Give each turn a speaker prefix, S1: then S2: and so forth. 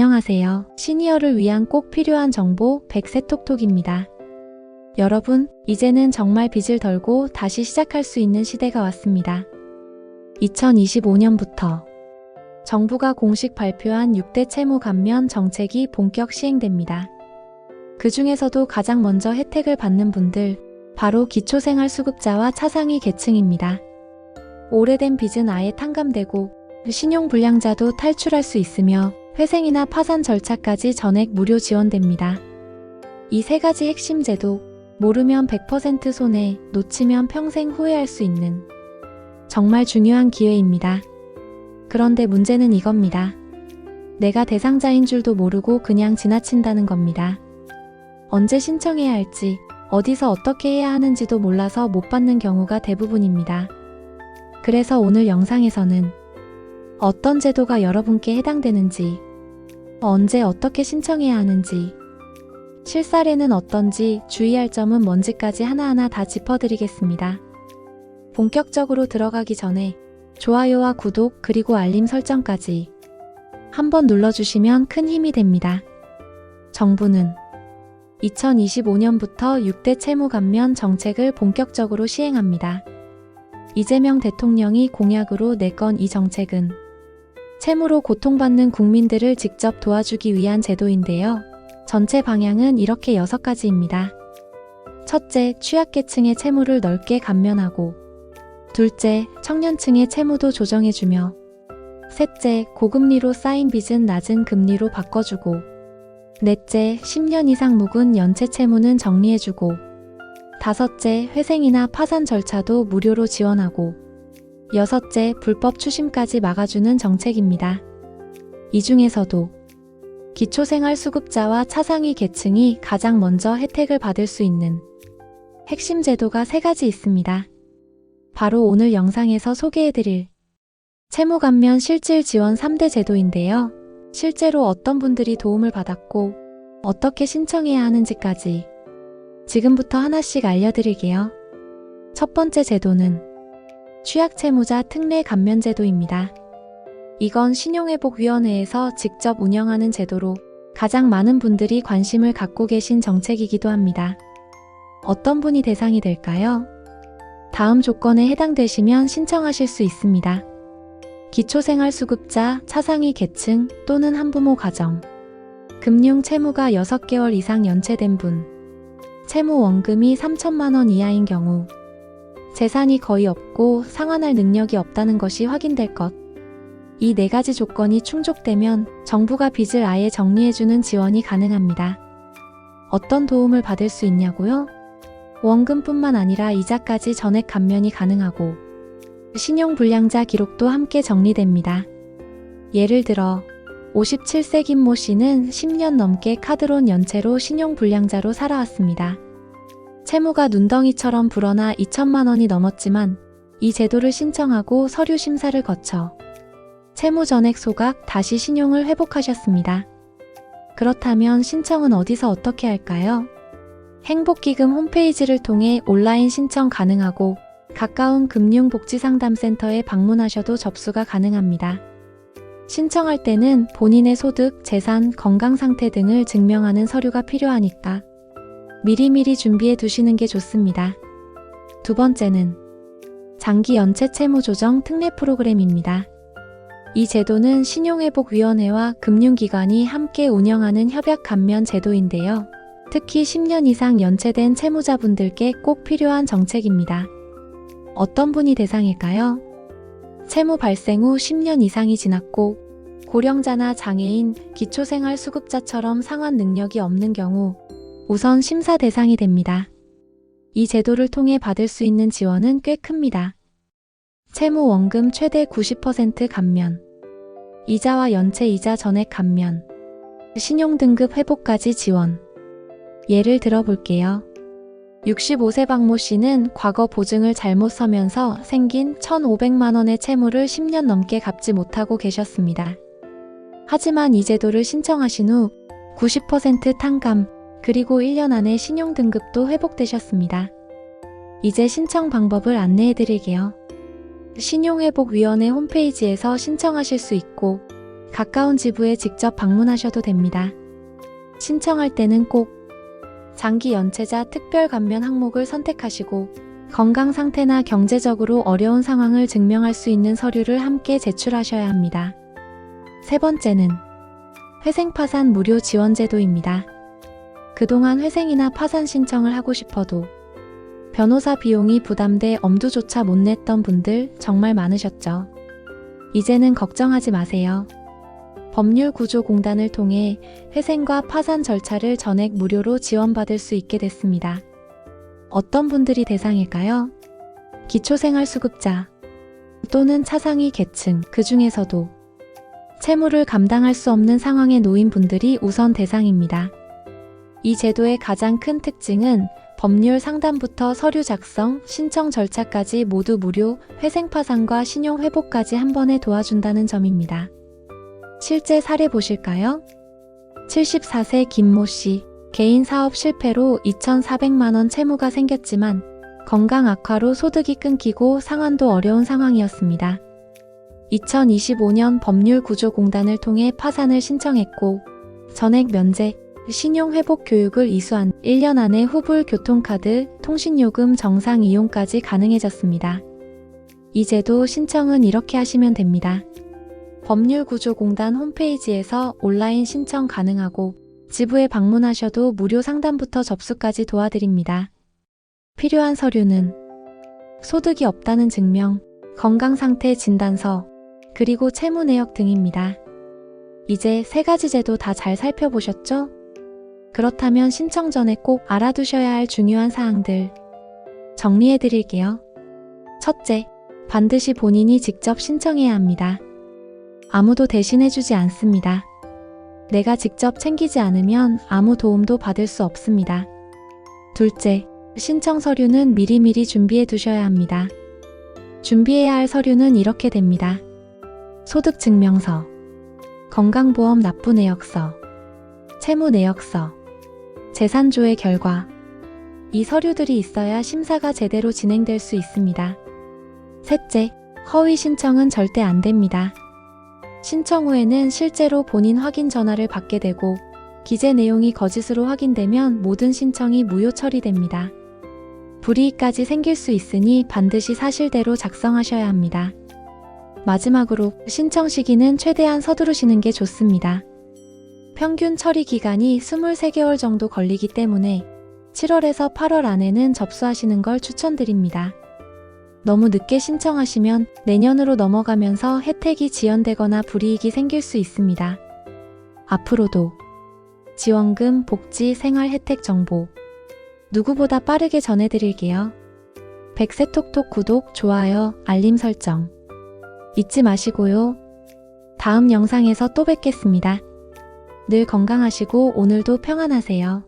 S1: 안녕하세요. 시니어를 위한 꼭 필요한 정보 100세 톡톡입니다. 여러분, 이제는 정말 빚을 덜고 다시 시작할 수 있는 시대가 왔습니다. 2025년부터 정부가 공식 발표한 6대 채무 감면 정책이 본격 시행됩니다. 그 중에서도 가장 먼저 혜택을 받는 분들, 바로 기초생활수급자와 차상위 계층입니다. 오래된 빚은 아예 탕감되고 신용불량자도 탈출할 수 있으며 회생이나 파산 절차까지 전액 무료 지원됩니다. 이 세 가지 핵심 제도, 모르면 100% 손해, 놓치면 평생 후회할 수 있는 정말 중요한 기회입니다. 그런데 문제는 이겁니다. 내가 대상자인 줄도 모르고 그냥 지나친다는 겁니다. 언제 신청해야 할지, 어디서 어떻게 해야 하는지도 몰라서 못 받는 경우가 대부분입니다. 그래서 오늘 영상에서는 어떤 제도가 여러분께 해당되는지, 언제 어떻게 신청해야 하는지, 실사례는 어떤지, 주의할 점은 뭔지까지 하나하나 다 짚어드리겠습니다. 본격적으로 들어가기 전에 좋아요와 구독 그리고 알림 설정까지 한번 눌러주시면 큰 힘이 됩니다. 정부는 2025년부터 6대 채무 감면 정책을 본격적으로 시행합니다. 이재명 대통령이 공약으로 내건 이 정책은 채무로 고통받는 국민들을 직접 도와주기 위한 제도인데요. 전체 방향은 이렇게 6가지입니다. 첫째, 취약계층의 채무를 넓게 감면하고, 둘째, 청년층의 채무도 조정해주며, 셋째, 고금리로 쌓인 빚은 낮은 금리로 바꿔주고, 넷째, 10년 이상 묵은 연체 채무는 정리해주고, 다섯째, 회생이나 파산 절차도 무료로 지원하고, 여섯째, 불법 추심까지 막아주는 정책입니다. 이 중에서도 기초생활수급자와 차상위 계층이 가장 먼저 혜택을 받을 수 있는 핵심 제도가 3가지 있습니다. 바로 오늘 영상에서 소개해드릴 채무감면 실질 지원 3대 제도인데요. 실제로 어떤 분들이 도움을 받았고 어떻게 신청해야 하는지까지 지금부터 하나씩 알려드릴게요. 첫 번째 제도는 취약채무자 특례 감면 제도입니다. 이건 신용회복위원회에서 직접 운영하는 제도로 가장 많은 분들이 관심을 갖고 계신 정책이기도 합니다. 어떤 분이 대상이 될까요? 다음 조건에 해당되시면 신청하실 수 있습니다. 기초생활수급자, 차상위 계층 또는 한부모 가정, 금융 채무가 6개월 이상 연체된 분, 채무 원금이 3천만 원 이하인 경우, 재산이 거의 없고 상환할 능력이 없다는 것이 확인될 것. 이 4가지 조건이 충족되면 정부가 빚을 아예 정리해주는 지원이 가능합니다. 어떤 도움을 받을 수 있냐고요? 원금뿐만 아니라 이자까지 전액 감면이 가능하고 신용불량자 기록도 함께 정리됩니다. 예를 들어 57세 김모 씨는 10년 넘게 카드론 연체로 신용불량자로 살아왔습니다. 채무가 눈덩이처럼 불어나 2천만 원이 넘었지만 이 제도를 신청하고 서류 심사를 거쳐 채무 전액 소각, 다시 신용을 회복하셨습니다. 그렇다면 신청은 어디서 어떻게 할까요? 행복기금 홈페이지를 통해 온라인 신청 가능하고 가까운 금융복지상담센터에 방문하셔도 접수가 가능합니다. 신청할 때는 본인의 소득, 재산, 건강상태 등을 증명하는 서류가 필요하니까 미리미리 준비해 두시는 게 좋습니다. 두 번째는 장기 연체 채무 조정 특례 프로그램입니다. 이 제도는 신용회복위원회와 금융기관이 함께 운영하는 협약 감면 제도인데요. 특히 10년 이상 연체된 채무자분들께 꼭 필요한 정책입니다. 어떤 분이 대상일까요? 채무 발생 후 10년 이상이 지났고 고령자나 장애인, 기초생활수급자처럼 상환 능력이 없는 경우 우선 심사 대상이 됩니다. 이 제도를 통해 받을 수 있는 지원은 꽤 큽니다. 채무 원금 최대 90% 감면, 이자와 연체 이자 전액 감면, 신용등급 회복까지 지원. 예를 들어볼게요. 65세 박모 씨는 과거 보증을 잘못 서면서 생긴 1,500만 원의 채무를 10년 넘게 갚지 못하고 계셨습니다. 하지만 이 제도를 신청하신 후 90% 탕감, 그리고 1년 안에 신용등급도 회복되셨습니다. 이제 신청 방법을 안내해드릴게요. 신용회복위원회 홈페이지에서 신청하실 수 있고 가까운 지부에 직접 방문하셔도 됩니다. 신청할 때는 꼭 장기 연체자 특별 감면 항목을 선택하시고 건강 상태나 경제적으로 어려운 상황을 증명할 수 있는 서류를 함께 제출하셔야 합니다. 세 번째는 회생 파산 무료 지원 제도입니다. 그동안 회생이나 파산 신청을 하고 싶어도 변호사 비용이 부담돼 엄두조차 못 냈던 분들 정말 많으셨죠. 이제는 걱정하지 마세요. 법률구조공단을 통해 회생과 파산 절차를 전액 무료로 지원받을 수 있게 됐습니다. 어떤 분들이 대상일까요? 기초생활수급자 또는 차상위 계층, 그 중에서도 채무를 감당할 수 없는 상황에 놓인 분들이 우선 대상입니다. 이 제도의 가장 큰 특징은 법률 상담부터 서류 작성, 신청 절차까지 모두 무료, 회생 파산과 신용 회복까지 한 번에 도와준다는 점입니다. 실제 사례 보실까요? 74세 김모 씨, 개인 사업 실패로 2,400만 원 채무가 생겼지만 건강 악화로 소득이 끊기고 상환도 어려운 상황이었습니다. 2025년 법률구조공단을 통해 파산을 신청했고 전액 면제, 신용회복 교육을 이수한 1년 안에 후불 교통카드, 통신요금 정상 이용까지 가능해졌습니다. 이 제도 신청은 이렇게 하시면 됩니다. 법률구조공단 홈페이지에서 온라인 신청 가능하고 지부에 방문하셔도 무료 상담부터 접수까지 도와드립니다. 필요한 서류는 소득이 없다는 증명, 건강상태 진단서, 그리고 채무 내역 등입니다. 이제 세 가지 제도 다 잘 살펴보셨죠? 그렇다면 신청 전에 꼭 알아두셔야 할 중요한 사항들 정리해 드릴게요. 첫째, 반드시 본인이 직접 신청해야 합니다. 아무도 대신해주지 않습니다. 내가 직접 챙기지 않으면 아무 도움도 받을 수 없습니다. 둘째, 신청 서류는 미리미리 준비해 두셔야 합니다. 준비해야 할 서류는 이렇게 됩니다. 소득증명서, 건강보험 납부 내역서, 채무 내역서, 재산조회 결과. 이 서류들이 있어야 심사가 제대로 진행될 수 있습니다. 셋째, 허위 신청은 절대 안 됩니다. 신청 후에는 실제로 본인 확인 전화를 받게 되고 기재 내용이 거짓으로 확인되면 모든 신청이 무효 처리됩니다. 불이익까지 생길 수 있으니 반드시 사실대로 작성하셔야 합니다. 마지막으로 신청 시기는 최대한 서두르시는 게 좋습니다. 평균 처리 기간이 23개월 정도 걸리기 때문에 7월에서 8월 안에는 접수하시는 걸 추천드립니다. 너무 늦게 신청하시면 내년으로 넘어가면서 혜택이 지연되거나 불이익이 생길 수 있습니다. 앞으로도 지원금, 복지, 생활 혜택 정보 누구보다 빠르게 전해드릴게요. 백세톡톡 구독, 좋아요, 알림 설정 잊지 마시고요. 다음 영상에서 또 뵙겠습니다. 늘 건강하시고 오늘도 평안하세요.